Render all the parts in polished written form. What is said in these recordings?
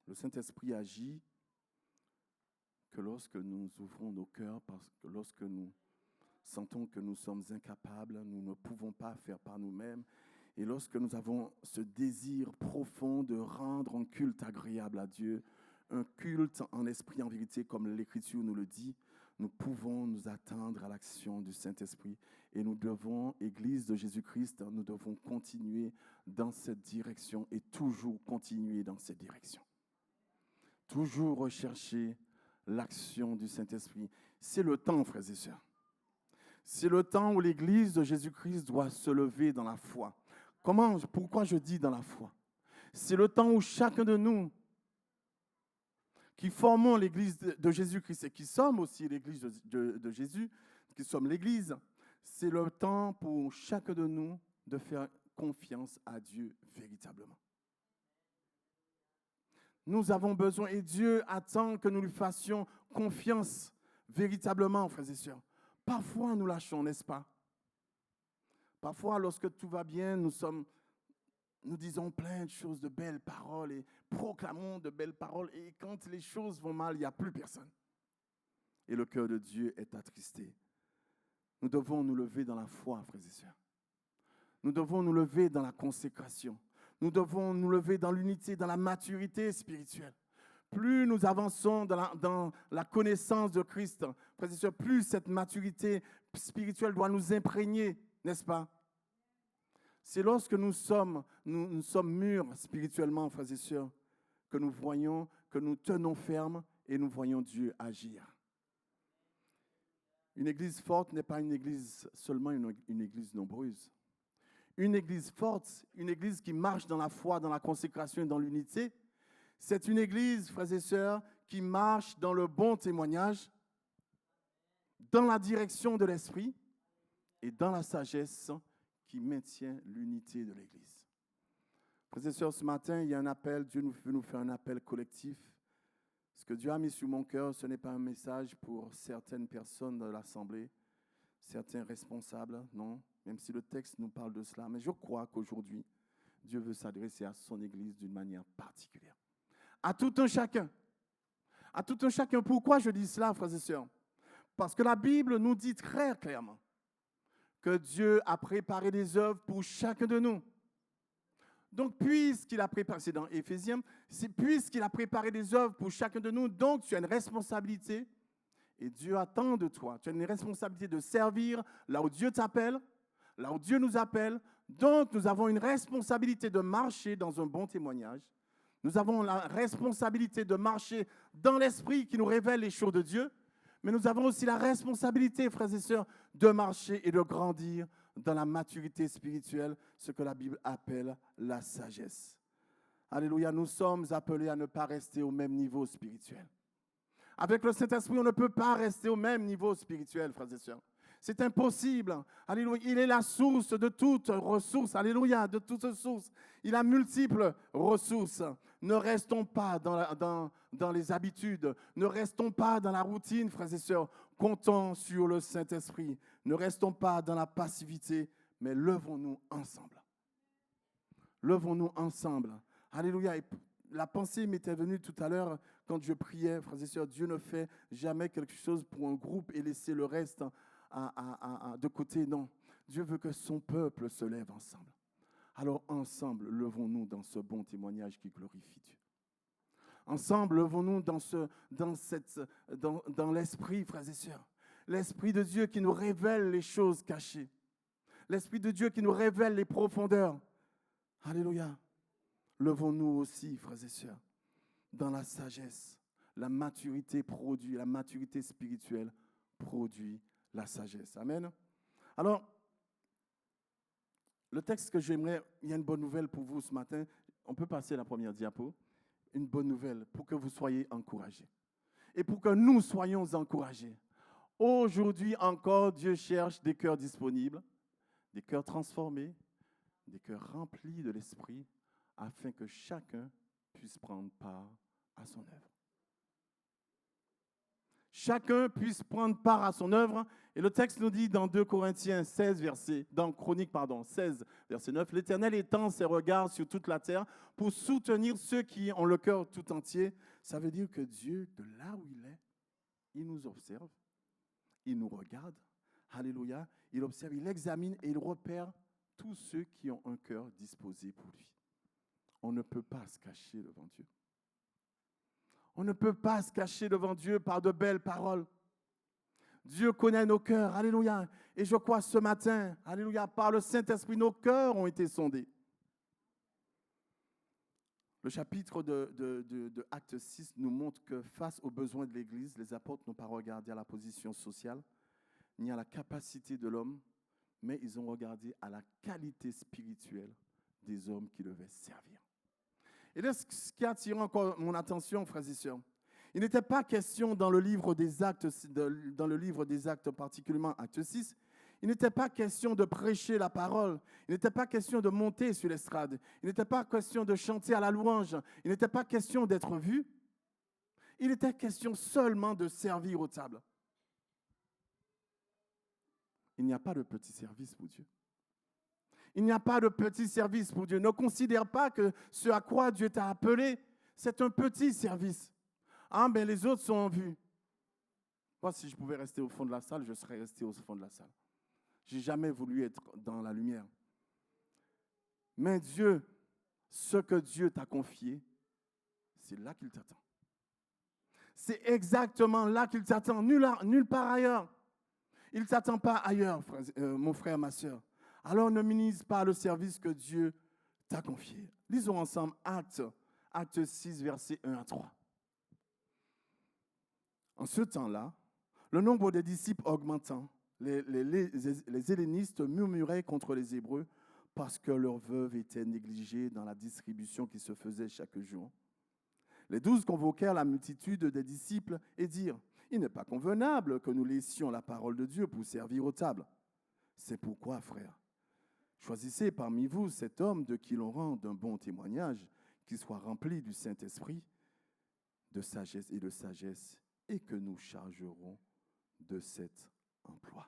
Le Saint-Esprit agit que lorsque nous ouvrons nos cœurs, parce que lorsque nous sentons que nous sommes incapables, nous ne pouvons pas faire par nous-mêmes, et lorsque nous avons ce désir profond de rendre un culte agréable à Dieu, un culte en esprit, en vérité, comme l'Écriture nous le dit, nous pouvons nous attendre à l'action du Saint-Esprit. Et nous devons, Église de Jésus-Christ, nous devons continuer dans cette direction et toujours continuer dans cette direction. Toujours rechercher l'action du Saint-Esprit. C'est le temps, frères et sœurs. C'est le temps où l'Église de Jésus-Christ doit se lever dans la foi. Pourquoi je dis dans la foi? C'est le temps où chacun de nous, qui formons l'Église de Jésus-Christ et qui sommes aussi l'Église de Jésus, qui sommes l'Église, c'est le temps pour chacun de nous de faire confiance à Dieu véritablement. Nous avons besoin, et Dieu attend que nous lui fassions confiance véritablement, frères et sœurs. Parfois, nous lâchons, n'est-ce pas? Parfois, lorsque tout va bien, nous disons plein de choses, de belles paroles et proclamons de belles paroles. Et quand les choses vont mal, il n'y a plus personne. Et le cœur de Dieu est attristé. Nous devons nous lever dans la foi, frères et sœurs. Nous devons nous lever dans la consécration. Nous devons nous lever dans l'unité, dans la maturité spirituelle. Plus nous avançons dans la connaissance de Christ, frères et sœurs, plus cette maturité spirituelle doit nous imprégner, n'est-ce pas? C'est lorsque nous sommes mûrs spirituellement, frères et sœurs, que nous voyons, que nous tenons ferme et nous voyons Dieu agir. Une église forte n'est pas une église seulement une église nombreuse. Une église forte, une église qui marche dans la foi, dans la consécration et dans l'unité, c'est une église, frères et sœurs, qui marche dans le bon témoignage, dans la direction de l'esprit et dans la sagesse qui maintient l'unité de l'église. Frères et sœurs, ce matin, il y a un appel, Dieu veut nous faire un appel collectif. Ce que Dieu a mis sur mon cœur, ce n'est pas un message pour certaines personnes de l'Assemblée, certains responsables, non, même si le texte nous parle de cela. Mais je crois qu'aujourd'hui, Dieu veut s'adresser à son Église d'une manière particulière. À tout un chacun. À tout un chacun. Pourquoi je dis cela, frères et sœurs? Parce que la Bible nous dit très clairement que Dieu a préparé des œuvres pour chacun de nous. Donc, puisqu'il a préparé, c'est dans Éphésiens, puisqu'il a préparé des œuvres pour chacun de nous, donc tu as une responsabilité et Dieu attend de toi. Tu as une responsabilité de servir là où Dieu t'appelle, là où Dieu nous appelle. Donc, nous avons une responsabilité de marcher dans un bon témoignage. Nous avons la responsabilité de marcher dans l'esprit qui nous révèle les choses de Dieu. Mais nous avons aussi la responsabilité, frères et sœurs, de marcher et de grandir dans la maturité spirituelle, ce que la Bible appelle la sagesse. Alléluia, nous sommes appelés à ne pas rester au même niveau spirituel. Avec le Saint-Esprit, on ne peut pas rester au même niveau spirituel, frères et sœurs. C'est impossible. Alléluia. Il est la source de toute ressource. Alléluia, de toute source. Il a multiples ressources. Ne restons pas dans les habitudes. Ne restons pas dans la routine, frères et sœurs. Comptons sur le Saint-Esprit. Ne restons pas dans la passivité, mais levons-nous ensemble. Levons-nous ensemble. Alléluia. Et la pensée m'était venue tout à l'heure quand je priais, frères et sœurs. Dieu ne fait jamais quelque chose pour un groupe et laisser le reste de côté. Non, Dieu veut que son peuple se lève ensemble. Alors ensemble, levons-nous dans ce bon témoignage qui glorifie Dieu. Ensemble, levons-nous dans l'esprit, frères et sœurs. L'esprit de Dieu qui nous révèle les choses cachées. L'esprit de Dieu qui nous révèle les profondeurs. Alléluia. Levons-nous aussi, frères et sœurs, dans la sagesse. La maturité spirituelle produit la sagesse. Amen. Alors, le texte que j'aimerais, il y a une bonne nouvelle pour vous ce matin. On peut passer la première diapo. Une bonne nouvelle pour que vous soyez encouragés. Et pour que nous soyons encouragés. Aujourd'hui encore, Dieu cherche des cœurs disponibles, des cœurs transformés, des cœurs remplis de l'Esprit, afin que chacun puisse prendre part à son œuvre. chacun puisse prendre part à son œuvre. Et le texte nous dit dans 2 Corinthiens 16, dans Chroniques 16, verset 9, « L'Éternel étend ses regards sur toute la terre pour soutenir ceux qui ont le cœur tout entier. » Ça veut dire que Dieu, de là où il est, il nous observe, il nous regarde, alléluia, il observe, il examine et il repère tous ceux qui ont un cœur disposé pour lui. On ne peut pas se cacher devant Dieu. On ne peut pas se cacher devant Dieu par de belles paroles. Dieu connaît nos cœurs, alléluia. Et je crois ce matin, alléluia, par le Saint-Esprit, nos cœurs ont été sondés. Le chapitre de Acte 6 nous montre que face aux besoins de l'Église, les apôtres n'ont pas regardé à la position sociale, ni à la capacité de l'homme, mais ils ont regardé à la qualité spirituelle des hommes qui devaient servir. Et là, ce qui a attiré encore mon attention, frères et sœurs, il n'était pas question dans le livre des Actes, particulièrement Acte 6, il n'était pas question de prêcher la parole, il n'était pas question de monter sur l'estrade, il n'était pas question de chanter à la louange, il n'était pas question d'être vu, il était question seulement de servir aux tables. Il n'y a pas de petit service pour Dieu. Il n'y a pas de petit service pour Dieu. Ne considère pas que ce à quoi Dieu t'a appelé, c'est un petit service. Ah, mais les autres sont en vue. Moi, si je pouvais rester au fond de la salle, je serais resté au fond de la salle. Je n'ai jamais voulu être dans la lumière. Mais Dieu, ce que Dieu t'a confié, c'est là qu'il t'attend. C'est exactement là qu'il t'attend, nulle part ailleurs. Il ne t'attend pas ailleurs, mon frère, ma soeur. Alors ne minimise pas le service que Dieu t'a confié. Lisons ensemble Acte 6, versets 1 à 3. En ce temps-là, le nombre des disciples augmentant, les hellénistes murmuraient contre les Hébreux parce que leurs veuves étaient négligées dans la distribution qui se faisait chaque jour. Les 12 convoquèrent la multitude des disciples et dirent, « Il n'est pas convenable que nous laissions la parole de Dieu pour servir aux tables. C'est pourquoi, frères, choisissez parmi vous cet homme de qui l'on rende un bon témoignage, qui soit rempli du Saint-Esprit, de sagesse, et que nous chargerons de cet emploi. »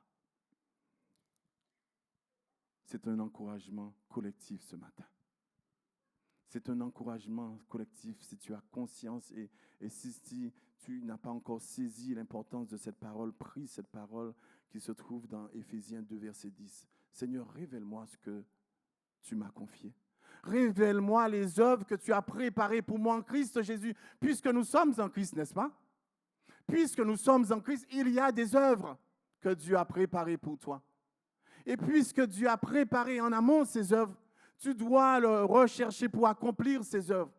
C'est un encouragement collectif ce matin. C'est un encouragement collectif si tu as conscience et si tu n'as pas encore saisi l'importance de cette parole, pris cette parole qui se trouve dans Éphésiens 2, verset 10. Seigneur, révèle-moi ce que tu m'as confié. Révèle-moi les œuvres que tu as préparées pour moi en Christ Jésus, puisque nous sommes en Christ, n'est-ce pas? Puisque nous sommes en Christ, il y a des œuvres que Dieu a préparées pour toi. Et puisque Dieu a préparé en amont ces œuvres, tu dois le rechercher pour accomplir ces œuvres.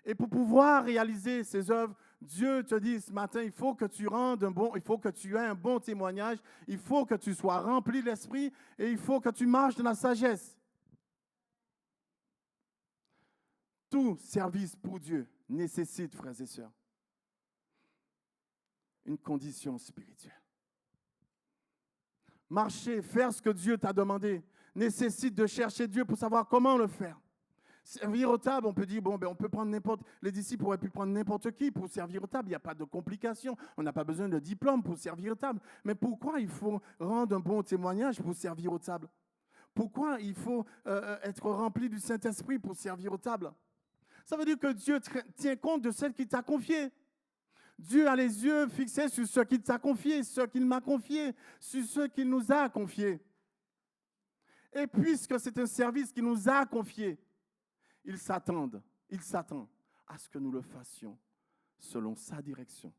Et pour pouvoir réaliser ces œuvres, Dieu te dit ce matin, il faut que tu aies un bon témoignage, il faut que tu sois rempli de l'Esprit et il faut que tu marches dans la sagesse. Tout service pour Dieu nécessite, frères et sœurs, une condition spirituelle. Marcher, faire ce que Dieu t'a demandé, nécessite de chercher Dieu pour savoir comment le faire. Servir aux tables, on peut dire, on peut prendre les disciples auraient pu prendre n'importe qui pour servir aux tables, il n'y a pas de complications, on n'a pas besoin de diplôme pour servir aux tables. Mais pourquoi il faut rendre un bon témoignage pour servir aux tables? Pourquoi il faut être rempli du Saint-Esprit pour servir aux tables? Ça veut dire que Dieu tient compte de celle qu'il t'a confiée. Dieu a les yeux fixés sur ce qu'il t'a confié, ce qu'il m'a confié, sur ce qu'il nous a confié. Et puisque c'est un service qu'il nous a confié, il s'attend à ce que nous le fassions selon sa direction.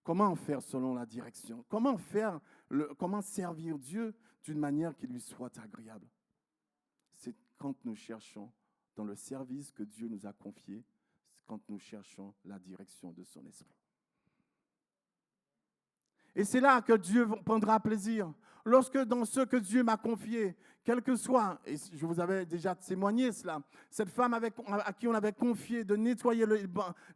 Comment faire selon la direction? Comment servir Dieu d'une manière qui lui soit agréable? C'est quand nous cherchons dans le service que Dieu nous a confié, quand nous cherchons la direction de son esprit. Et c'est là que Dieu prendra plaisir. Lorsque dans ce que Dieu m'a confié, quel que soit, et je vous avais déjà témoigné cela, cette femme à qui on avait confié de nettoyer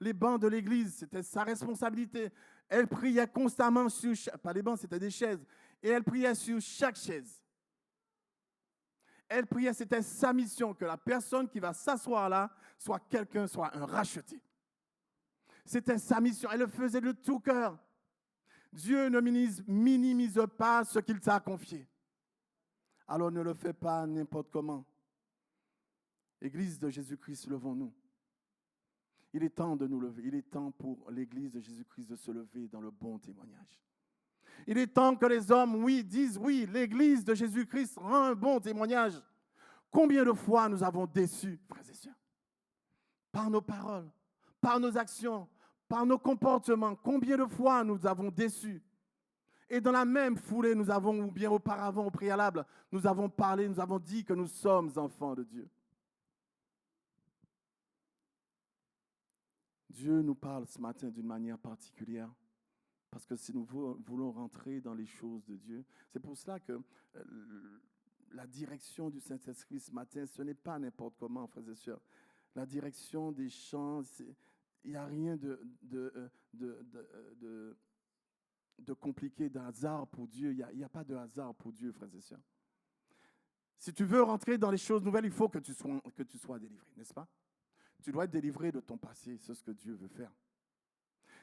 les bancs de l'église, c'était sa responsabilité. Elle priait constamment sur, pas les bancs, c'était des chaises, et elle priait sur chaque chaise. Elle priait, c'était sa mission, que la personne qui va s'asseoir là soit un racheté. C'était sa mission. Elle le faisait de tout cœur. Dieu ne minimise pas ce qu'il t'a confié. Alors ne le fais pas n'importe comment. Église de Jésus-Christ, levons-nous. Il est temps de nous lever. Il est temps pour l'Église de Jésus-Christ de se lever dans le bon témoignage. Il est temps que les hommes, disent oui, l'Église de Jésus-Christ rend un bon témoignage. Combien de fois nous avons déçus, frères et sœurs, par nos paroles, par nos actions, par nos comportements. Combien de fois nous avons déçus. Et dans la même foulée, nous avons, ou bien auparavant, au préalable, nous avons parlé, nous avons dit que nous sommes enfants de Dieu. Dieu nous parle ce matin d'une manière particulière. Parce que si nous voulons rentrer dans les choses de Dieu, c'est pour cela que la direction du Saint-Esprit ce matin, ce n'est pas n'importe comment, frères et sœurs. La direction des chants, il n'y a rien de compliqué, de hasard pour Dieu. Il n'y a pas de hasard pour Dieu, frères et sœurs. Si tu veux rentrer dans les choses nouvelles, il faut que tu sois délivré, n'est-ce pas? Tu dois être délivré de ton passé, c'est ce que Dieu veut faire.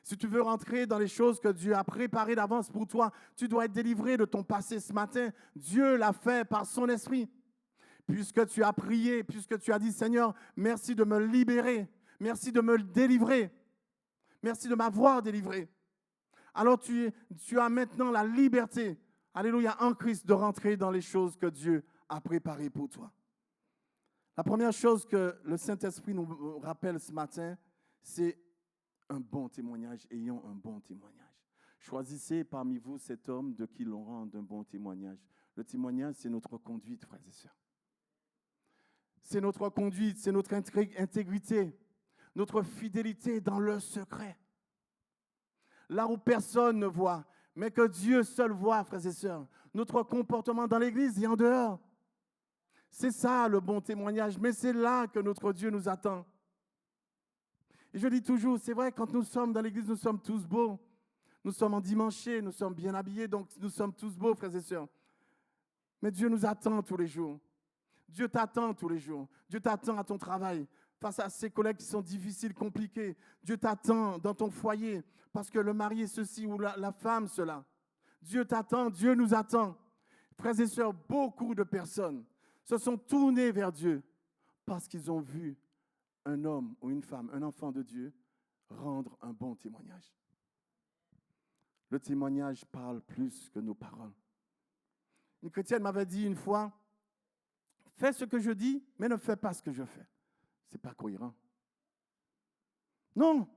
Si tu veux rentrer dans les choses que Dieu a préparées d'avance pour toi, tu dois être délivré de ton passé ce matin. Dieu l'a fait par son esprit. Puisque tu as prié, puisque tu as dit, Seigneur, merci de me libérer, merci de me délivrer, merci de m'avoir délivré. Alors tu as maintenant la liberté, alléluia, en Christ, de rentrer dans les choses que Dieu a préparées pour toi. La première chose que le Saint-Esprit nous rappelle ce matin, c'est un bon témoignage, ayons un bon témoignage. Choisissez parmi vous cet homme de qui l'on rend un bon témoignage. Le témoignage, c'est notre conduite, frères et sœurs. C'est notre conduite, c'est notre intégrité, notre fidélité dans le secret. Là où personne ne voit, mais que Dieu seul voit, frères et sœurs. Notre comportement dans l'Église et en dehors. C'est ça le bon témoignage, mais c'est là que notre Dieu nous attend. Et je dis toujours, c'est vrai, quand nous sommes dans l'église, nous sommes tous beaux. Nous sommes endimanchés, nous sommes bien habillés, donc nous sommes tous beaux, frères et sœurs. Mais Dieu nous attend tous les jours. Dieu t'attend tous les jours. Dieu t'attend à ton travail, face à ces collègues qui sont difficiles, compliqués. Dieu t'attend dans ton foyer, parce que le mari est ceci ou la femme cela. Dieu t'attend, Dieu nous attend. Frères et sœurs, beaucoup de personnes se sont tournées vers Dieu parce qu'ils ont vu un homme ou une femme, un enfant de Dieu, rendre un bon témoignage. Le témoignage parle plus que nos paroles. Une chrétienne m'avait dit une fois, fais ce que je dis, mais ne fais pas ce que je fais. Ce n'est pas cohérent. Non.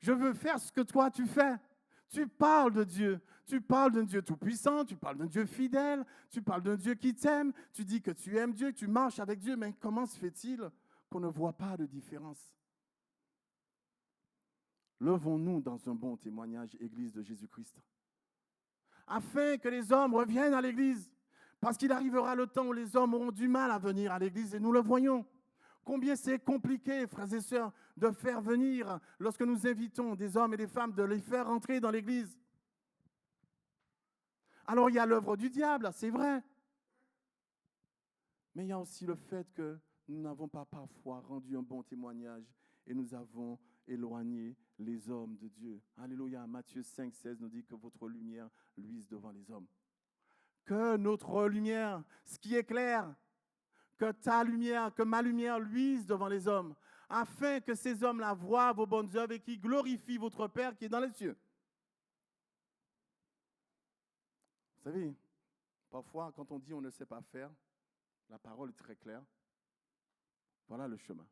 Je veux faire ce que toi tu fais. Tu parles de Dieu. Tu parles d'un Dieu tout-puissant, tu parles d'un Dieu fidèle, tu parles d'un Dieu qui t'aime, tu dis que tu aimes Dieu, que tu marches avec Dieu, mais comment se fait-il qu'on ne voit pas de différence? Levons-nous dans un bon témoignage, Église de Jésus-Christ, afin que les hommes reviennent à l'Église, parce qu'il arrivera le temps où les hommes auront du mal à venir à l'Église, et nous le voyons. Combien c'est compliqué, frères et sœurs, de faire venir, lorsque nous invitons des hommes et des femmes, de les faire entrer dans l'Église. Alors il y a l'œuvre du diable, c'est vrai. Mais il y a aussi le fait que nous n'avons pas parfois rendu un bon témoignage et nous avons éloigné les hommes de Dieu. Alléluia. Matthieu 5, 16 nous dit que votre lumière luise devant les hommes. Que notre lumière, ce qui est clair, que ta lumière, que ma lumière luise devant les hommes, afin que ces hommes-là voient vos bonnes œuvres et qu'ils glorifient votre Père qui est dans les cieux. Vous savez, parfois, quand on dit on ne sait pas faire, la parole est très claire. Voilà le chemin.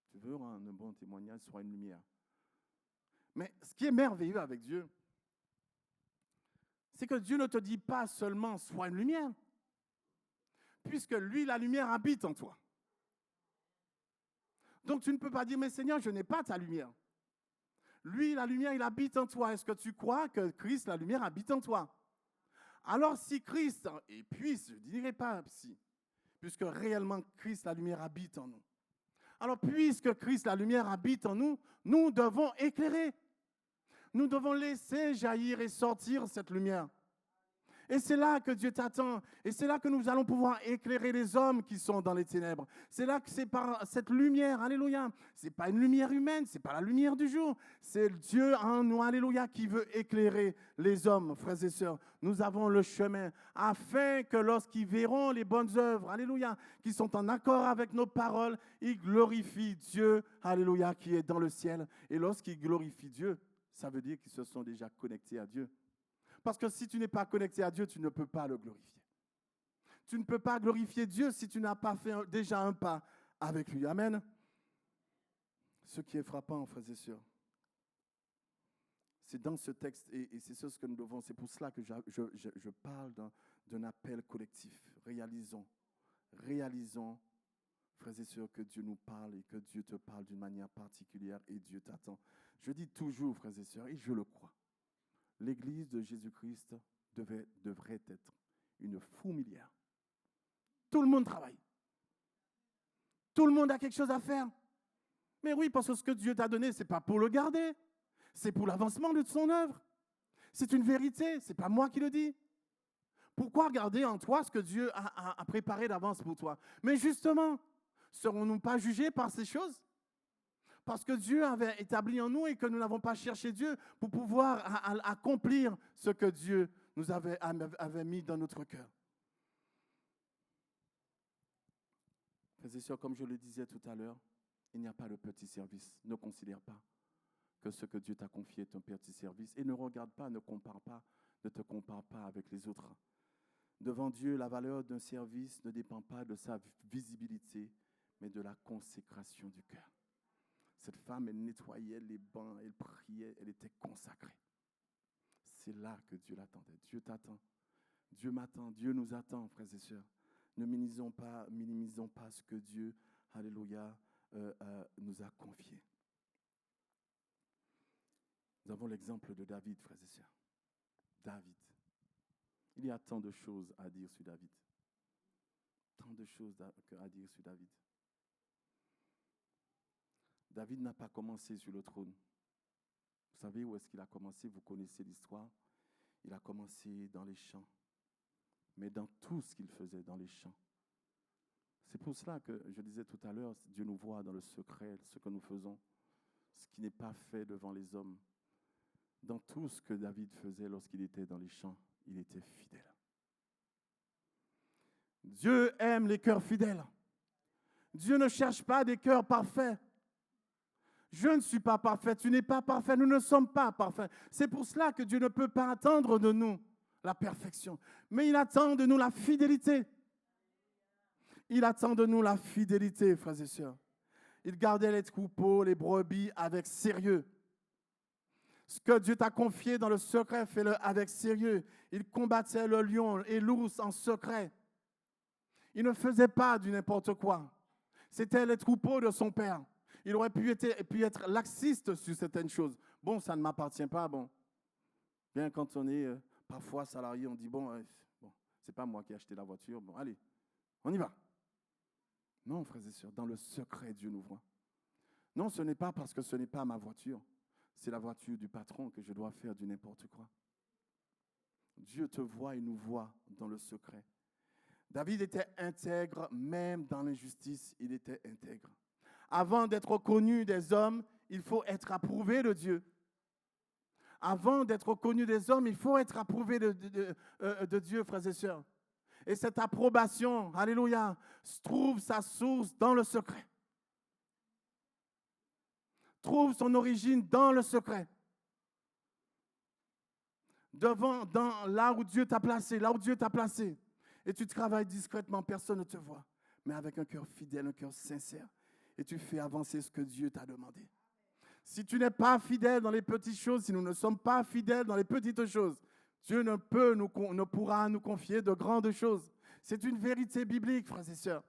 Tu veux rendre un bon témoignage, sois une lumière. Mais ce qui est merveilleux avec Dieu, c'est que Dieu ne te dit pas seulement sois une lumière, puisque lui, la lumière habite en toi. Donc tu ne peux pas dire, mais Seigneur, je n'ai pas ta lumière. Lui, la lumière, il habite en toi. Est-ce que tu crois que Christ, la lumière, habite en toi? Alors si Christ, et puis, je ne dirais pas si, puisque réellement Christ, la lumière, habite en nous. Alors puisque Christ, la lumière, habite en nous, nous devons éclairer. Nous devons laisser jaillir et sortir cette lumière. Et c'est là que Dieu t'attend. Et c'est là que nous allons pouvoir éclairer les hommes qui sont dans les ténèbres. C'est là que c'est par cette lumière, alléluia. Ce n'est pas une lumière humaine, ce n'est pas la lumière du jour. C'est Dieu en nous, alléluia, qui veut éclairer les hommes, frères et sœurs. Nous avons le chemin afin que lorsqu'ils verront les bonnes œuvres, alléluia, qui sont en accord avec nos paroles, ils glorifient Dieu, alléluia, qui est dans le ciel. Et lorsqu'ils glorifient Dieu, ça veut dire qu'ils se sont déjà connectés à Dieu. Parce que si tu n'es pas connecté à Dieu, tu ne peux pas le glorifier. Tu ne peux pas glorifier Dieu si tu n'as pas fait déjà un pas avec lui. Amen. Ce qui est frappant, frères et sœurs, c'est dans ce texte, et c'est ce que nous devons, c'est pour cela que je parle d'un appel collectif. Réalisons, frères et sœurs, que Dieu nous parle et que Dieu te parle d'une manière particulière et Dieu t'attend. Je dis toujours, frères et sœurs, et je le crois, l'Église de Jésus-Christ devrait être une fourmilière. Tout le monde travaille. Tout le monde a quelque chose à faire. Mais oui, parce que ce que Dieu t'a donné, ce n'est pas pour le garder. C'est pour l'avancement de son œuvre. C'est une vérité, ce n'est pas moi qui le dis. Pourquoi garder en toi ce que Dieu a préparé d'avance pour toi? Mais justement, serons-nous pas jugés par ces choses? Parce que Dieu avait établi en nous et que nous n'avons pas cherché Dieu pour pouvoir accomplir ce que Dieu nous avait mis dans notre cœur. Frères et sœurs, comme je le disais tout à l'heure, il n'y a pas de petit service. Ne considère pas que ce que Dieu t'a confié est un petit service. Et ne regarde pas, ne te compare pas avec les autres. Devant Dieu, la valeur d'un service ne dépend pas de sa visibilité, mais de la consécration du cœur. Cette femme, elle nettoyait les bancs, elle priait, elle était consacrée. C'est là que Dieu l'attendait. Dieu t'attend. Dieu m'attend. Dieu nous attend, frères et sœurs. Ne minimisons pas ce que Dieu, alléluia, nous a confié. Nous avons l'exemple de David, frères et sœurs. David. Il y a tant de choses à dire sur David. Tant de choses à dire sur David. David n'a pas commencé sur le trône. Vous savez où est-ce qu'il a commencé? Vous connaissez l'histoire. Il a commencé dans les champs. Mais dans tout ce qu'il faisait dans les champs. C'est pour cela que je disais tout à l'heure, Dieu nous voit dans le secret, ce que nous faisons, ce qui n'est pas fait devant les hommes. Dans tout ce que David faisait lorsqu'il était dans les champs, il était fidèle. Dieu aime les cœurs fidèles. Dieu ne cherche pas des cœurs parfaits. Je ne suis pas parfait, tu n'es pas parfait, nous ne sommes pas parfaits. C'est pour cela que Dieu ne peut pas attendre de nous la perfection, mais il attend de nous la fidélité. Il attend de nous la fidélité, frères et sœurs. Il gardait les troupeaux, les brebis avec sérieux. Ce que Dieu t'a confié dans le secret, fais-le avec sérieux. Il combattait le lion et l'ours en secret. Il ne faisait pas du n'importe quoi. C'était les troupeaux de son père. Il aurait pu être laxiste sur certaines choses. Bon, ça ne m'appartient pas, bon. Bien, quand on est parfois salarié, on dit, bon, c'est pas moi qui ai acheté la voiture, bon, allez, on y va. Non, frères et sœurs, dans le secret, Dieu nous voit. Non, ce n'est pas parce que ce n'est pas ma voiture. C'est la voiture du patron que je dois faire du n'importe quoi. Dieu te voit et nous voit dans le secret. David était intègre, même dans l'injustice, il était intègre. Avant d'être connu des hommes, il faut être approuvé de Dieu. Avant d'être connu des hommes, il faut être approuvé de Dieu, frères et sœurs. Et cette approbation, alléluia, trouve sa source dans le secret. Trouve son origine dans le secret. Là où Dieu t'a placé, et tu travailles discrètement, personne ne te voit, mais avec un cœur fidèle, un cœur sincère, et tu fais avancer ce que Dieu t'a demandé. Si tu n'es pas fidèle dans les petites choses, si nous ne sommes pas fidèles dans les petites choses, Dieu ne pourra nous confier de grandes choses. C'est une vérité biblique, frères et sœurs.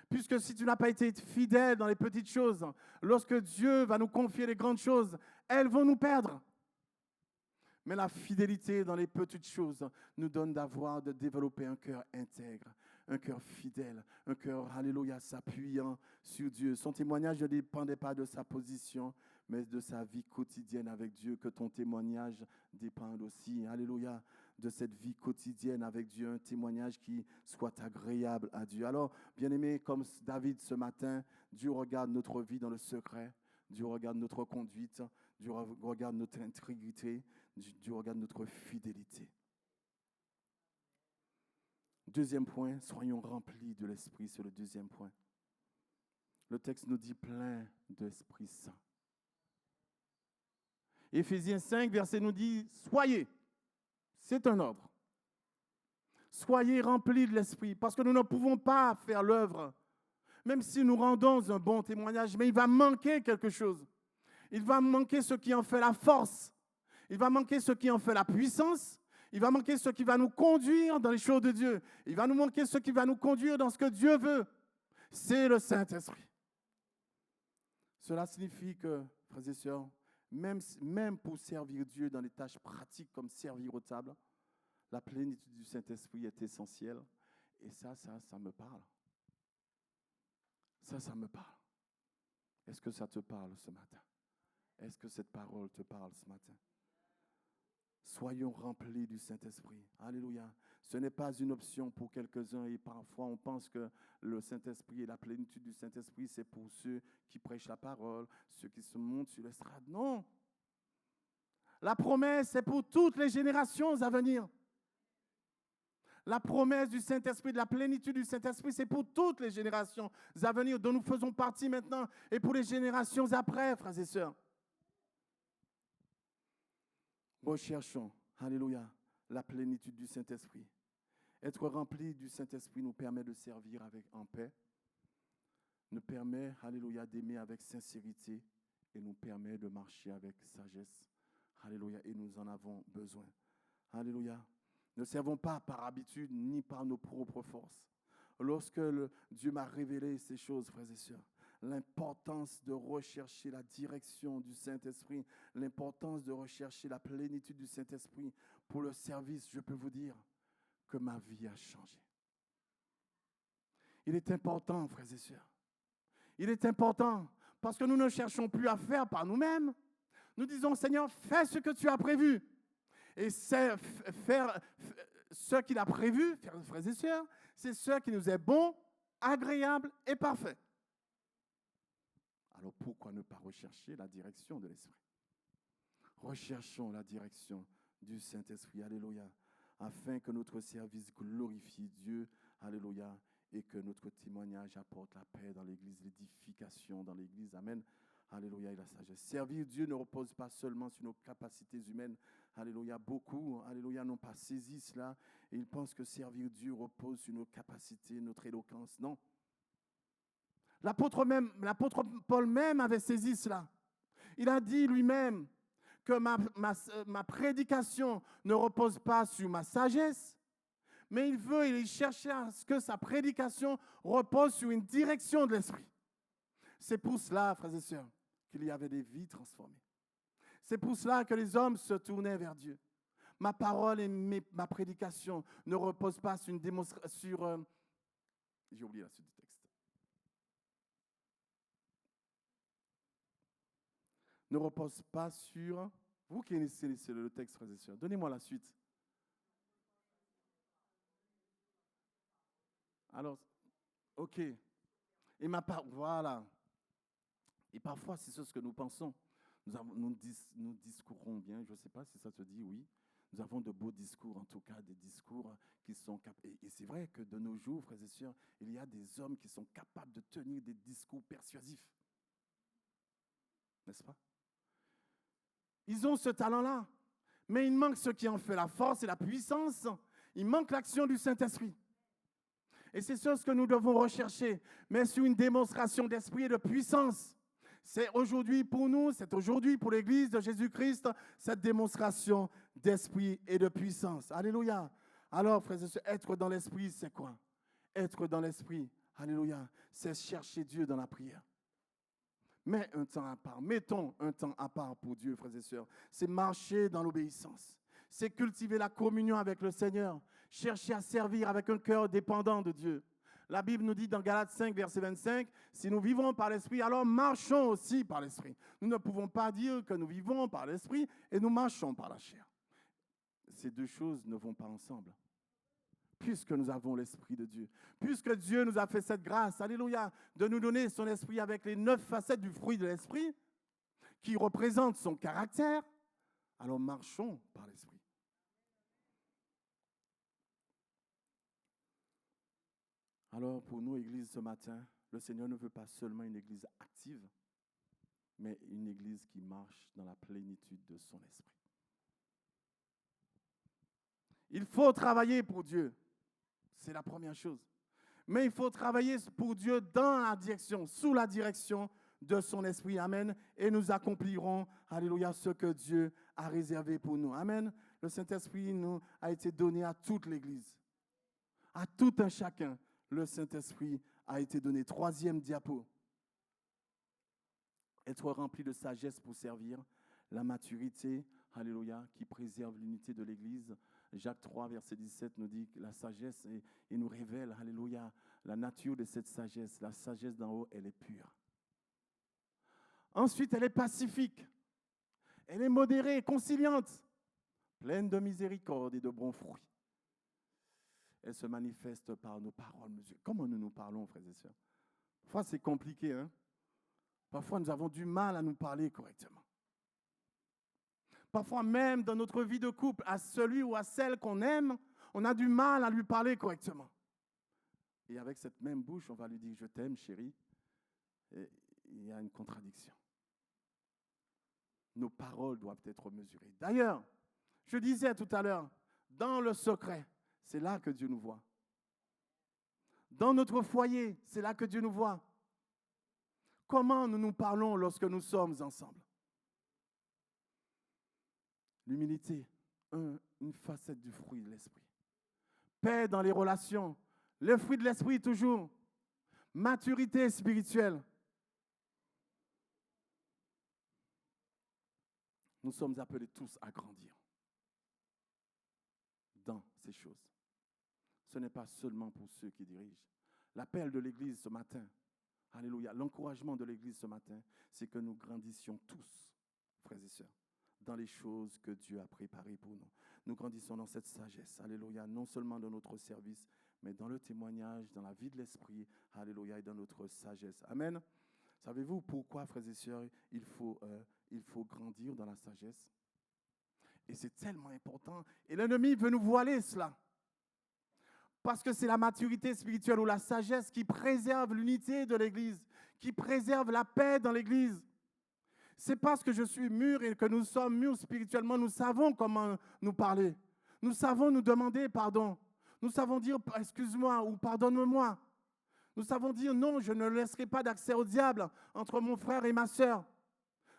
Puisque si tu n'as pas été fidèle dans les petites choses, lorsque Dieu va nous confier les grandes choses, elles vont nous perdre. Mais la fidélité dans les petites choses nous donne de développer un cœur intègre, un cœur fidèle, un cœur, alléluia, s'appuyant sur Dieu. Son témoignage ne dépendait pas de sa position, mais de sa vie quotidienne avec Dieu, que ton témoignage dépende aussi, alléluia, de cette vie quotidienne avec Dieu, un témoignage qui soit agréable à Dieu. Alors, bien-aimés, comme David ce matin, Dieu regarde notre vie dans le secret, Dieu regarde notre conduite, Dieu regarde notre intégrité, Dieu regarde notre fidélité. Deuxième point, soyons remplis de l'Esprit, c'est le deuxième point. Le texte nous dit plein d'Esprit Saint. Éphésiens 5, verset nous dit, soyez, c'est un ordre. Soyez remplis de l'Esprit, parce que nous ne pouvons pas faire l'œuvre, même si nous rendons un bon témoignage, mais il va manquer quelque chose. Il va manquer ce qui en fait la force. Il va manquer ce qui en fait la puissance. Il va manquer ce qui va nous conduire dans les choses de Dieu. Il va nous manquer ce qui va nous conduire dans ce que Dieu veut. C'est le Saint-Esprit. Cela signifie que, frères et sœurs, même pour servir Dieu dans les tâches pratiques comme servir aux tables, la plénitude du Saint-Esprit est essentielle. Et ça me parle. Ça me parle. Est-ce que ça te parle ce matin? Est-ce que cette parole te parle ce matin? Soyons remplis du Saint-Esprit. Alléluia. Ce n'est pas une option pour quelques-uns et parfois on pense que le Saint-Esprit et la plénitude du Saint-Esprit, c'est pour ceux qui prêchent la parole, ceux qui se montent sur l'estrade. Non. La promesse, c'est pour toutes les générations à venir. La promesse du Saint-Esprit, de la plénitude du Saint-Esprit, c'est pour toutes les générations à venir dont nous faisons partie maintenant et pour les générations après, frères et sœurs. Recherchons, alléluia, la plénitude du Saint-Esprit. Être rempli du Saint-Esprit nous permet de servir en paix, nous permet, alléluia, d'aimer avec sincérité et nous permet de marcher avec sagesse. Alléluia, et nous en avons besoin. Alléluia. Ne servons pas par habitude ni par nos propres forces. Lorsque Dieu m'a révélé ces choses, frères et sœurs, l'importance de rechercher la direction du Saint-Esprit, l'importance de rechercher la plénitude du Saint-Esprit pour le service, je peux vous dire que ma vie a changé. Il est important, frères et sœurs. Il est important parce que nous ne cherchons plus à faire par nous-mêmes. Nous disons, Seigneur, fais ce que tu as prévu. Et c'est faire ce qu'il a prévu, frères et sœurs, c'est ce qui nous est bon, agréable et parfait. Alors pourquoi ne pas rechercher la direction de l'Esprit? Recherchons la direction du Saint-Esprit, alléluia, afin que notre service glorifie Dieu, alléluia, et que notre témoignage apporte la paix dans l'Église, l'édification dans l'Église, amen, alléluia, et la sagesse. Servir Dieu ne repose pas seulement sur nos capacités humaines, alléluia, beaucoup, alléluia, n'ont pas saisi cela, et ils pensent que servir Dieu repose sur nos capacités, notre éloquence, non. L'apôtre Paul même avait saisi cela. Il a dit lui-même que ma prédication ne repose pas sur ma sagesse, mais il cherchait à ce que sa prédication repose sur une direction de l'Esprit. C'est pour cela, frères et sœurs, qu'il y avait des vies transformées. C'est pour cela que les hommes se tournaient vers Dieu. Ma parole et ma prédication ne reposent pas sur une démonstration, j'ai oublié la suite du texte. Ne repose pas sur... Vous qui connaissez le texte, frères et sœurs, donnez-moi la suite. Alors, ok. Et voilà. Et parfois, c'est ce que nous pensons. Nous discourons bien, je ne sais pas si ça te dit, oui. Nous avons de beaux discours, en tout cas des discours qui sont capables. Et c'est vrai que de nos jours, frères et sœurs, il y a des hommes qui sont capables de tenir des discours persuasifs. N'est-ce pas? Ils ont ce talent-là, mais il manque ce qui en fait la force et la puissance. Il manque l'action du Saint-Esprit. Et c'est ce que nous devons rechercher, mais sur une démonstration d'esprit et de puissance. C'est aujourd'hui pour nous, c'est aujourd'hui pour l'Église de Jésus-Christ, cette démonstration d'esprit et de puissance. Alléluia. Alors, frères et sœurs, être dans l'esprit, c'est quoi? Être dans l'esprit, alléluia, c'est chercher Dieu dans la prière. Mais un temps à part, mettons un temps à part pour Dieu, frères et sœurs. C'est marcher dans l'obéissance. C'est cultiver la communion avec le Seigneur. Chercher à servir avec un cœur dépendant de Dieu. La Bible nous dit dans Galates 5, verset 25, si nous vivons par l'Esprit, alors marchons aussi par l'Esprit. Nous ne pouvons pas dire que nous vivons par l'Esprit et nous marchons par la chair. ces deux choses ne vont pas ensemble. Puisque nous avons l'Esprit de Dieu, puisque Dieu nous a fait cette grâce, alléluia, de nous donner son Esprit avec les 9 facettes du fruit de l'Esprit, qui représentent son caractère, alors marchons par l'Esprit. Alors pour nous, Église, ce matin, le Seigneur ne veut pas seulement une Église active, mais une Église qui marche dans la plénitude de son Esprit. Il faut travailler pour Dieu. C'est la première chose. Mais il faut travailler pour Dieu dans la direction, sous la direction de son Esprit. Amen. Et nous accomplirons, alléluia, ce que Dieu a réservé pour nous. Amen. Le Saint-Esprit nous a été donné à toute l'Église. À tout un chacun, le Saint-Esprit a été donné. 3e diapo. Être rempli de sagesse pour servir, la maturité, alléluia, qui préserve l'unité de l'Église. Jacques 3, verset 17 nous dit que la sagesse, et nous révèle, alléluia, la nature de cette sagesse. La sagesse d'en haut, elle est pure. Ensuite, elle est pacifique. Elle est modérée, conciliante, pleine de miséricorde et de bons fruits. Elle se manifeste par nos paroles mesurées. Comment nous parlons, frères et sœurs? Parfois, c'est compliqué, hein? Parfois, nous avons du mal à nous parler correctement. Parfois même dans notre vie de couple, à celui ou à celle qu'on aime, on a du mal à lui parler correctement. Et avec cette même bouche, on va lui dire « je t'aime, chérie ». Et il y a une contradiction. Nos paroles doivent être mesurées. D'ailleurs, je disais tout à l'heure, dans le secret, c'est là que Dieu nous voit. Dans notre foyer, c'est là que Dieu nous voit. Comment nous nous parlons lorsque nous sommes ensemble? L'humilité, une facette du fruit de l'esprit. Paix dans les relations, le fruit de l'esprit toujours. Maturité spirituelle. Nous sommes appelés tous à grandir dans ces choses. Ce n'est pas seulement pour ceux qui dirigent. L'appel de l'Église ce matin, alléluia, l'encouragement de l'Église ce matin, c'est que nous grandissions tous, frères et sœurs, dans les choses que Dieu a préparées pour nous. Nous grandissons dans cette sagesse, alléluia, non seulement dans notre service, mais dans le témoignage, dans la vie de l'esprit, alléluia, et dans notre sagesse. Amen. Savez-vous pourquoi, frères et sœurs, il faut grandir dans la sagesse? Et c'est tellement important. Et l'ennemi veut nous voiler cela. Parce que c'est la maturité spirituelle ou la sagesse qui préserve l'unité de l'Église, qui préserve la paix dans l'Église. C'est parce que je suis mûr et que nous sommes mûrs spirituellement, nous savons comment nous parler. Nous savons nous demander pardon. Nous savons dire excuse-moi ou pardonne-moi. Nous savons dire non, je ne laisserai pas d'accès au diable entre mon frère et ma sœur.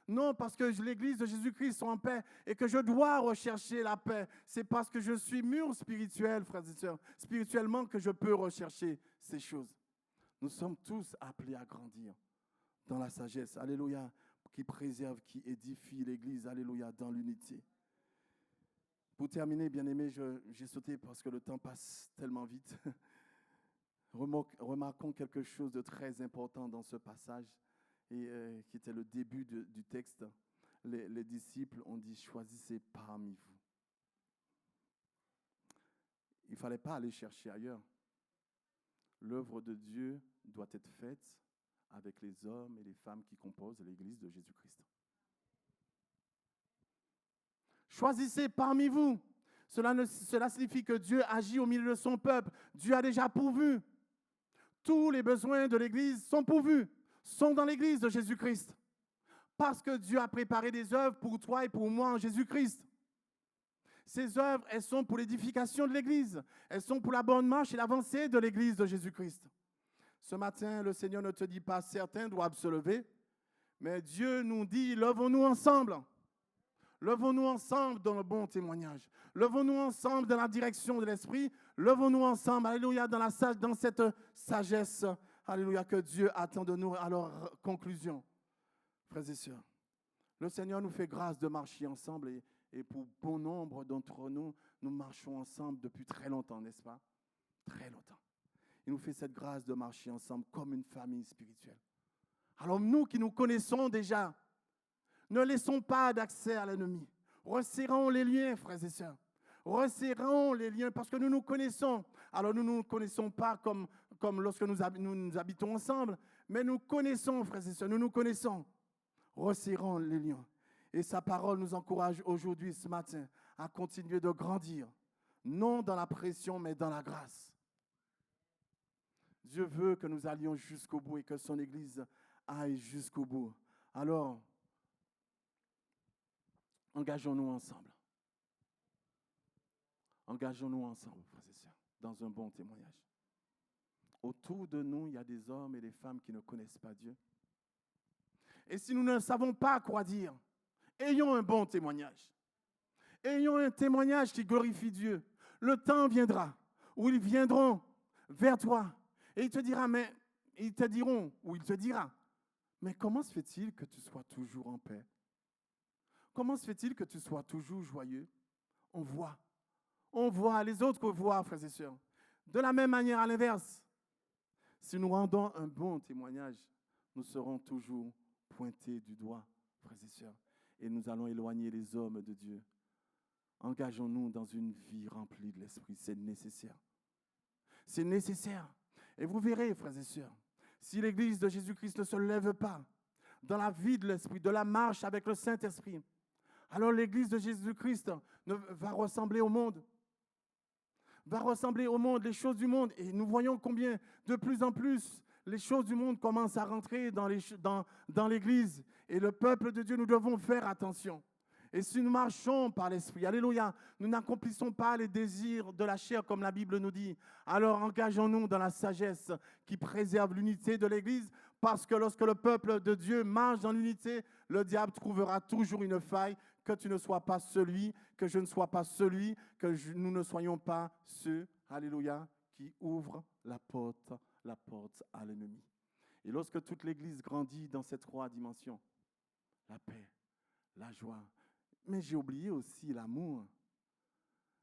Non, parce que l'Église de Jésus-Christ est en paix et que je dois rechercher la paix. C'est parce que je suis mûr spirituel, frères et sœurs, spirituellement que je peux rechercher ces choses. Nous sommes tous appelés à grandir dans la sagesse, alléluia, qui préserve, qui édifie l'Église, alléluia, dans l'unité. Pour terminer, bien-aimés, j'ai sauté parce que le temps passe tellement vite. Remarquons quelque chose de très important dans ce passage, et qui était le début du texte. Les disciples ont dit « choisissez parmi vous ». Il ne fallait pas aller chercher ailleurs. L'œuvre de Dieu doit être faite avec les hommes et les femmes qui composent l'Église de Jésus-Christ. Choisissez parmi vous. Cela signifie que Dieu agit au milieu de son peuple. Dieu a déjà pourvu. Tous les besoins de l'Église sont pourvus, sont dans l'Église de Jésus-Christ. Parce que Dieu a préparé des œuvres pour toi et pour moi en Jésus-Christ. Ces œuvres, elles sont pour l'édification de l'Église. Elles sont pour la bonne marche et l'avancée de l'Église de Jésus-Christ. Ce matin, le Seigneur ne te dit pas certains doivent se lever, mais Dieu nous dit levons-nous ensemble. Levons-nous ensemble dans le bon témoignage. Levons-nous ensemble dans la direction de l'Esprit. Levons-nous ensemble, alléluia, dans cette sagesse, alléluia, que Dieu attend de nous. Alors, conclusion, frères et sœurs, le Seigneur nous fait grâce de marcher ensemble et pour bon nombre d'entre nous, nous marchons ensemble depuis très longtemps, n'est-ce pas? Très longtemps. Il nous fait cette grâce de marcher ensemble comme une famille spirituelle. Alors nous qui nous connaissons déjà, ne laissons pas d'accès à l'ennemi. Resserrons les liens, frères et sœurs. Resserrons les liens parce que nous nous connaissons. Alors nous ne nous connaissons pas comme lorsque nous habitons ensemble, mais nous connaissons, frères et sœurs, nous nous connaissons. Resserrons les liens. Et sa parole nous encourage aujourd'hui, ce matin, à continuer de grandir, non dans la pression, mais dans la grâce. Dieu veut que nous allions jusqu'au bout et que son Église aille jusqu'au bout. Alors, engageons-nous ensemble. Engageons-nous ensemble, frères et sœurs, dans un bon témoignage. Autour de nous, il y a des hommes et des femmes qui ne connaissent pas Dieu. Et si nous ne savons pas quoi dire, ayons un bon témoignage. Ayons un témoignage qui glorifie Dieu. Le temps viendra où ils viendront vers toi et ils te diront, mais ils te diront, ou il te dira, mais comment se fait-il que tu sois toujours en paix? Comment se fait-il que tu sois toujours joyeux? On voit, les autres voient, frères et sœurs. De la même manière, à l'inverse, si nous rendons un bon témoignage, nous serons toujours pointés du doigt, frères et sœurs, et nous allons éloigner les hommes de Dieu. Engageons-nous dans une vie remplie de l'Esprit, c'est nécessaire. C'est nécessaire. Et vous verrez, frères et sœurs, si l'Église de Jésus-Christ ne se lève pas dans la vie de l'Esprit, de la marche avec le Saint-Esprit, alors l'Église de Jésus-Christ va ressembler au monde. Va ressembler au monde, les choses du monde. Et nous voyons combien, de plus en plus, les choses du monde commencent à rentrer dans l'Église. Et le peuple de Dieu, nous devons faire attention. Et si nous marchons par l'Esprit, alléluia, nous n'accomplissons pas les désirs de la chair, comme la Bible nous dit. Alors engageons-nous dans la sagesse qui préserve l'unité de l'Église, parce que lorsque le peuple de Dieu marche dans l'unité, le diable trouvera toujours une faille, que tu ne sois pas celui, que je ne sois pas celui, que nous ne soyons pas ceux, alléluia, qui ouvrent la porte à l'ennemi. Et lorsque toute l'Église grandit dans ces trois dimensions, la paix, la joie, mais j'ai oublié aussi l'amour,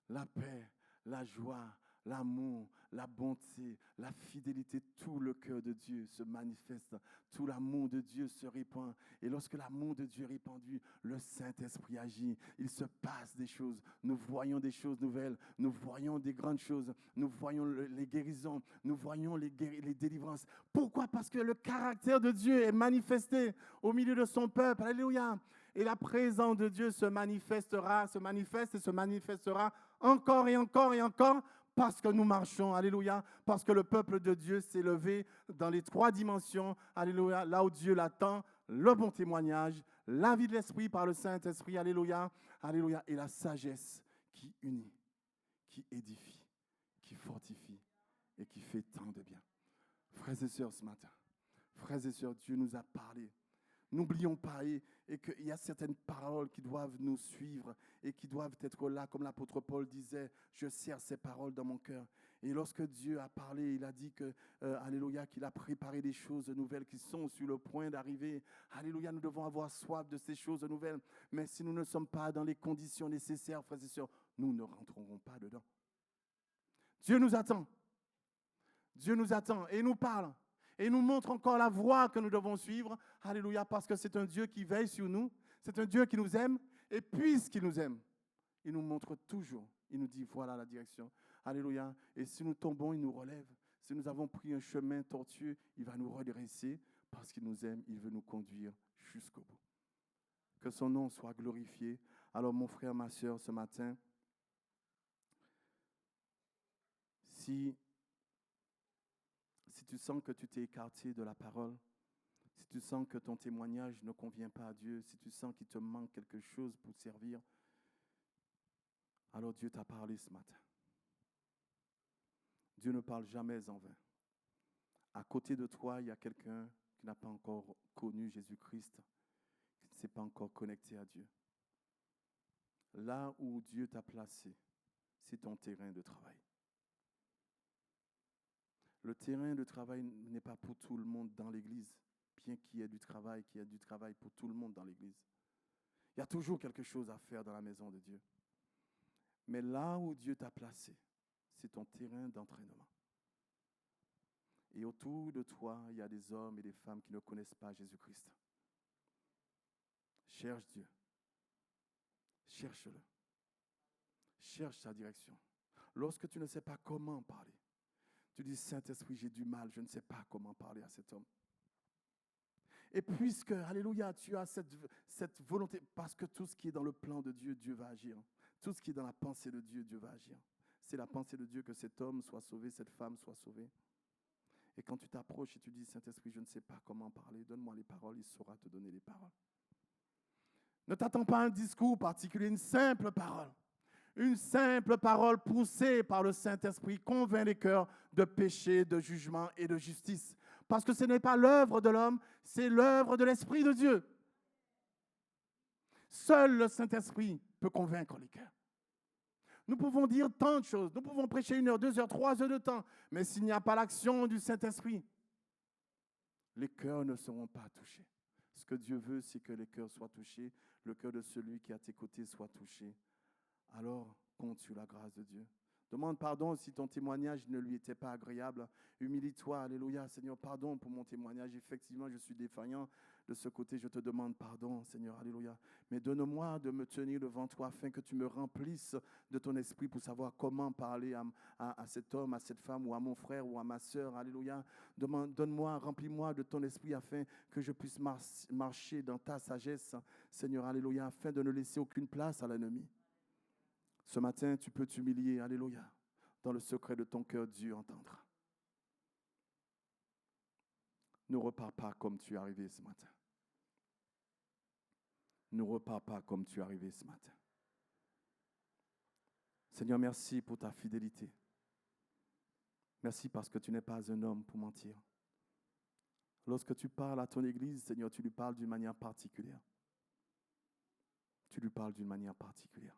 la paix, la joie, l'amour, la bonté, la fidélité, tout le cœur de Dieu se manifeste, tout l'amour de Dieu se répand. Et lorsque l'amour de Dieu est répandu, le Saint-Esprit agit. Il se passe des choses. Nous voyons des choses nouvelles. Nous voyons des grandes choses. Nous voyons les guérisons. Nous voyons les délivrances. Pourquoi? Parce que le caractère de Dieu est manifesté au milieu de son peuple. Alléluia. Et la présence de Dieu se manifeste et se manifestera encore et encore et encore, parce que nous marchons, alléluia, parce que le peuple de Dieu s'est levé dans les trois dimensions, alléluia, là où Dieu l'attend, le bon témoignage, la vie de l'Esprit par le Saint-Esprit, alléluia, alléluia, et la sagesse qui unit, qui édifie, qui fortifie et qui fait tant de bien. Frères et sœurs, ce matin, frères et sœurs, Dieu nous a parlé. N'oublions pas et qu'il y a certaines paroles qui doivent nous suivre et qui doivent être là, comme l'apôtre Paul disait, je serre ces paroles dans mon cœur. Et lorsque Dieu a parlé, il a dit que, alléluia, qu'il a préparé des choses nouvelles qui sont sur le point d'arriver. Alléluia, nous devons avoir soif de ces choses nouvelles. Mais si nous ne sommes pas dans les conditions nécessaires, frères et sœurs, nous ne rentrerons pas dedans. Dieu nous attend. Dieu nous attend et nous parle. Et nous montre encore la voie que nous devons suivre. Alléluia, parce que c'est un Dieu qui veille sur nous. C'est un Dieu qui nous aime. Et puisqu'il nous aime, il nous montre toujours. Il nous dit, voilà la direction. Alléluia. Et si nous tombons, il nous relève. Si nous avons pris un chemin tortueux, il va nous redresser. Parce qu'il nous aime, il veut nous conduire jusqu'au bout. Que son nom soit glorifié. Alors mon frère, ma sœur, ce matin, si tu sens que tu t'es écarté de la parole, si tu sens que ton témoignage ne convient pas à Dieu, si tu sens qu'il te manque quelque chose pour servir, alors Dieu t'a parlé ce matin. Dieu ne parle jamais en vain. À côté de toi, il y a quelqu'un qui n'a pas encore connu Jésus-Christ, qui ne s'est pas encore connecté à Dieu. Là où Dieu t'a placé, c'est ton terrain de travail. Le terrain de travail n'est pas pour tout le monde dans l'Église, bien qu'il y ait du travail pour tout le monde dans l'Église. Il y a toujours quelque chose à faire dans la maison de Dieu. Mais là où Dieu t'a placé, c'est ton terrain d'entraînement. Et autour de toi, il y a des hommes et des femmes qui ne connaissent pas Jésus-Christ. Cherche Dieu. Cherche-le. cherche sa direction. Lorsque tu ne sais pas comment parler, tu dis, Saint-Esprit, j'ai du mal, je ne sais pas comment parler à cet homme. Et puisque, alléluia, tu as cette volonté, parce que tout ce qui est dans le plan de Dieu, Dieu va agir. Tout ce qui est dans la pensée de Dieu, Dieu va agir. C'est la pensée de Dieu que cet homme soit sauvé, cette femme soit sauvée. Et quand tu t'approches et tu dis, Saint-Esprit, je ne sais pas comment parler, donne-moi les paroles, il saura te donner les paroles. Ne t'attends pas à un discours particulier, une simple parole. Une simple parole poussée par le Saint-Esprit convainc les cœurs de péché, de jugement et de justice. Parce que ce n'est pas l'œuvre de l'homme, c'est l'œuvre de l'Esprit de Dieu. Seul le Saint-Esprit peut convaincre les cœurs. Nous pouvons dire tant de choses, nous pouvons prêcher 1 heure, 2 heures, 3 heures de temps, mais s'il n'y a pas l'action du Saint-Esprit, les cœurs ne seront pas touchés. Ce que Dieu veut, c'est que les cœurs soient touchés, le cœur de celui qui est à tes côtés soit touché. Alors, compte sur la grâce de Dieu. Demande pardon si ton témoignage ne lui était pas agréable. Humilie-toi, alléluia, Seigneur, pardon pour mon témoignage. Effectivement, je suis défaillant de ce côté. Je te demande pardon, Seigneur, alléluia. Mais donne-moi de me tenir devant toi afin que tu me remplisses de ton esprit pour savoir comment parler à cet homme, à cette femme, ou à mon frère, ou à ma sœur, alléluia. Donne-moi, remplis-moi de ton esprit afin que je puisse marcher dans ta sagesse, Seigneur, alléluia, afin de ne laisser aucune place à l'ennemi. Ce matin, tu peux t'humilier, alléluia. Dans le secret de ton cœur, Dieu entendra. Ne repars pas comme tu es arrivé ce matin. Ne repars pas comme tu es arrivé ce matin. Seigneur, merci pour ta fidélité. Merci parce que tu n'es pas un homme pour mentir. Lorsque tu parles à ton Église, Seigneur, tu lui parles d'une manière particulière. Tu lui parles d'une manière particulière.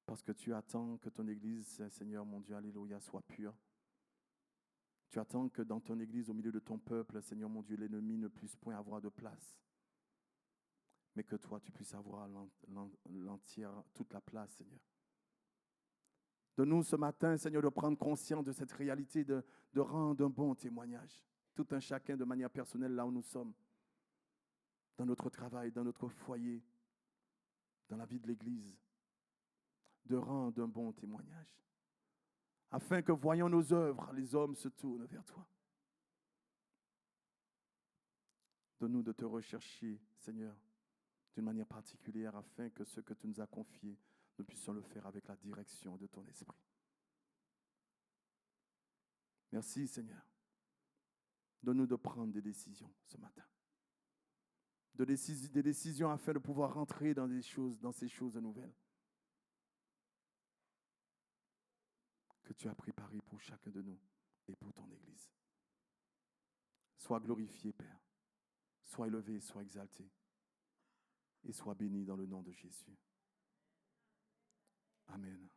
Parce que tu attends que ton Église, Seigneur, mon Dieu, alléluia, soit pure. Tu attends que dans ton Église, au milieu de ton peuple, Seigneur, mon Dieu, l'ennemi ne puisse point avoir de place. Mais que toi, tu puisses avoir l'entière, toute la place, Seigneur. Donne-nous ce matin, Seigneur, de prendre conscience de cette réalité, de rendre un bon témoignage. Tout un chacun de manière personnelle, là où nous sommes. Dans notre travail, dans notre foyer, dans la vie de l'Église. De rendre un bon témoignage. Afin que, voyant nos œuvres, les hommes se tournent vers toi. Donne-nous de te rechercher, Seigneur, d'une manière particulière, afin que ce que tu nous as confié, nous puissions le faire avec la direction de ton esprit. Merci, Seigneur. Donne-nous de prendre des décisions ce matin. Des décisions afin de pouvoir rentrer dans ces choses nouvelles que tu as préparées pour chacun de nous et pour ton Église. Sois glorifié, Père. Sois élevé, sois exalté. Et sois béni dans le nom de Jésus. Amen.